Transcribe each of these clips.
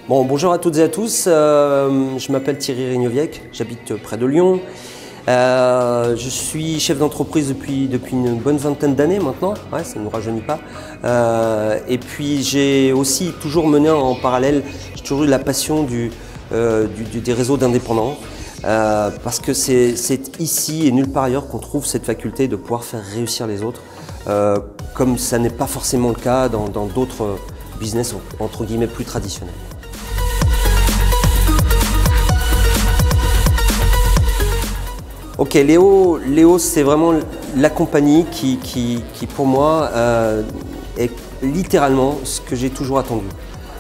Bonjour à toutes et à tous, je m'appelle Thierry Rignoviec, j'habite près de Lyon. Je suis chef d'entreprise depuis une bonne vingtaine d'années maintenant, ouais, ça ne nous rajeunit pas. Et puis j'ai aussi toujours mené en parallèle, j'ai toujours eu la passion des réseaux d'indépendants. Parce que c'est ici et nulle part ailleurs qu'on trouve cette faculté de pouvoir faire réussir les autres, comme ça n'est pas forcément le cas dans d'autres business entre guillemets plus traditionnels. Ok, Léo c'est vraiment la compagnie qui pour moi est littéralement ce que j'ai toujours attendu.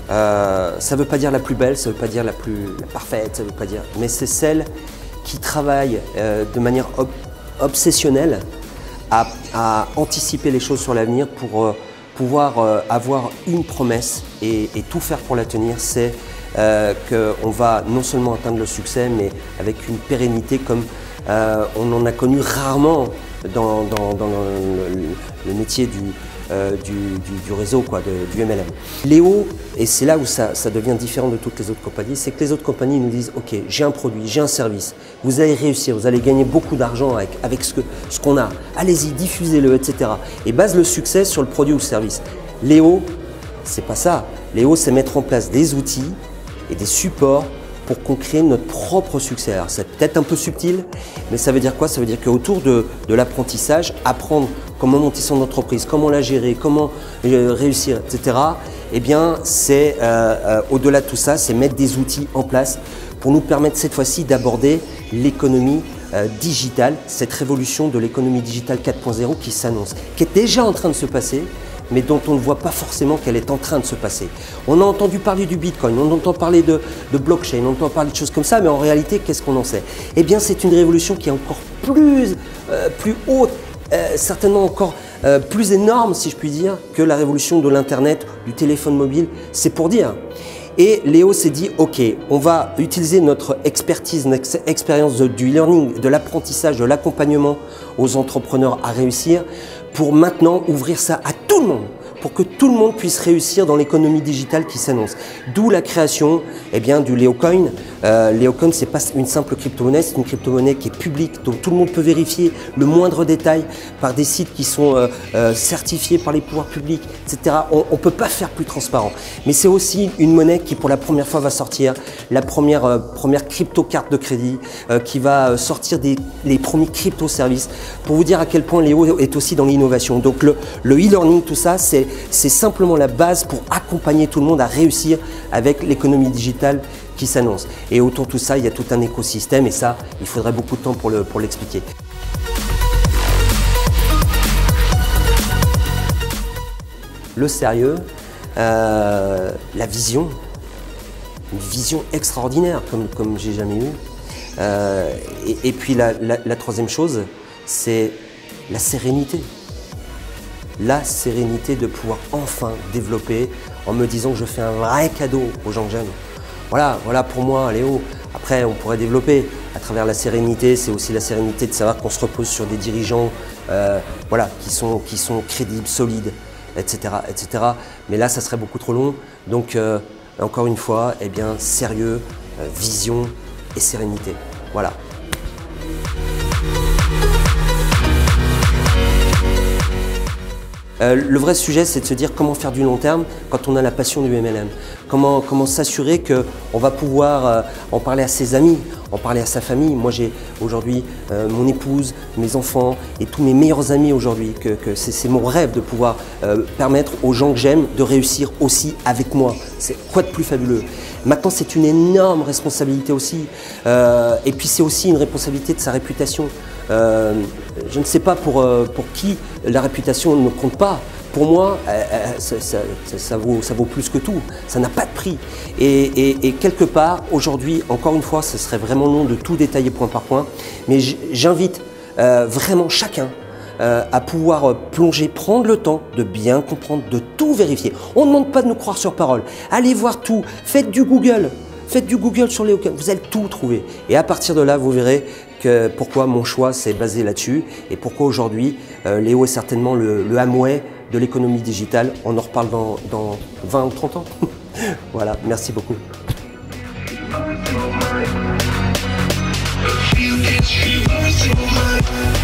Ça ne veut pas dire la plus belle, ça ne veut pas dire la parfaite, ça veut pas dire, mais c'est celle qui travaille de manière obsessionnelle à anticiper les choses sur l'avenir pour pouvoir avoir une promesse et tout faire pour la tenir. C'est qu'on va non seulement atteindre le succès, mais avec une pérennité comme on en a connu rarement dans le métier du réseau, quoi, du MLM. Léo, et c'est là où ça devient différent de toutes les autres compagnies, c'est que les autres compagnies nous disent « Ok, j'ai un produit, j'ai un service, vous allez réussir, vous allez gagner beaucoup d'argent avec ce qu'on a, allez-y, diffusez-le, etc. » et base le succès sur le produit ou le service. Léo, c'est pas ça. Léo, c'est mettre en place des outils et des supports pour qu'on crée notre propre succès. Alors c'est peut-être un peu subtil, mais ça veut dire quoi? Ça veut dire qu'autour de l'apprentissage, apprendre comment monter son entreprise, comment la gérer, comment réussir, etc. Eh bien, c'est au-delà de tout ça, c'est mettre des outils en place pour nous permettre cette fois-ci d'aborder l'économie digitale, cette révolution de l'économie digitale 4.0 qui s'annonce, qui est déjà en train de se passer, mais dont on ne voit pas forcément qu'elle est en train de se passer. On a entendu parler du Bitcoin, on entend parler de blockchain, on entend parler de choses comme ça, mais en réalité, qu'est-ce qu'on en sait? Eh bien, c'est une révolution qui est encore plus haute, certainement encore plus énorme, si je puis dire, que la révolution de l'Internet, du téléphone mobile, c'est pour dire. Et Léo s'est dit, ok, on va utiliser notre expertise, notre expérience du e-learning, de l'apprentissage, de l'accompagnement aux entrepreneurs à réussir, pour maintenant ouvrir ça à tout le monde, pour que tout le monde puisse réussir dans l'économie digitale qui s'annonce. D'où la création du Léocoin. Léocoin, ce n'est pas une simple crypto-monnaie, c'est une crypto-monnaie qui est publique, donc tout le monde peut vérifier le moindre détail par des sites qui sont certifiés par les pouvoirs publics, etc. On ne peut pas faire plus transparent. Mais c'est aussi une monnaie qui, pour la première fois, va sortir la première crypto-carte de crédit, qui va sortir les premiers crypto-services. Pour vous dire à quel point Léo est aussi dans l'innovation. Donc le e-learning, tout ça, c'est simplement la base pour accompagner tout le monde à réussir avec l'économie digitale qui s'annonce. Et autour de tout ça, il y a tout un écosystème et ça, il faudrait beaucoup de temps pour l'expliquer. Le sérieux, la vision, une vision extraordinaire comme j'ai jamais eu. Et puis la troisième chose, c'est la sérénité. La sérénité de pouvoir enfin développer en me disant que je fais un vrai cadeau aux gens que j'aime. Voilà pour moi, Léo. Après, on pourrait développer à travers la sérénité. C'est aussi la sérénité de savoir qu'on se repose sur des dirigeants qui sont crédibles, solides, etc., etc. Mais là, ça serait beaucoup trop long. Donc, encore une fois, eh bien, sérieux, vision et sérénité. Voilà. Le vrai sujet, c'est de se dire comment faire du long terme quand on a la passion du MLM. Comment s'assurer qu'on va pouvoir en parler à ses amis, en parler à sa famille. Moi, j'ai aujourd'hui mon épouse, mes enfants et tous mes meilleurs amis aujourd'hui. Que c'est mon rêve de pouvoir permettre aux gens que j'aime de réussir aussi avec moi. C'est quoi de plus fabuleux? Maintenant, c'est une énorme responsabilité aussi. Et puis, c'est aussi une responsabilité de sa réputation. Je ne sais pas pour qui la réputation ne compte pas. Pour moi, ça vaut plus que tout. Ça n'a pas de prix. Et quelque part, aujourd'hui, encore une fois, ce serait vraiment long de tout détailler point par point. Mais j'invite vraiment chacun à pouvoir plonger, prendre le temps de bien comprendre, de tout vérifier. On ne demande pas de nous croire sur parole. Allez voir tout. Faites du Google. Faites du Google sur Léocoin, vous allez tout trouver. Et à partir de là, vous verrez pourquoi mon choix s'est basé là-dessus et pourquoi aujourd'hui, Léo est certainement le Amway de l'économie digitale. On en reparle dans 20 ou 30 ans. Voilà, merci beaucoup. You get you so much.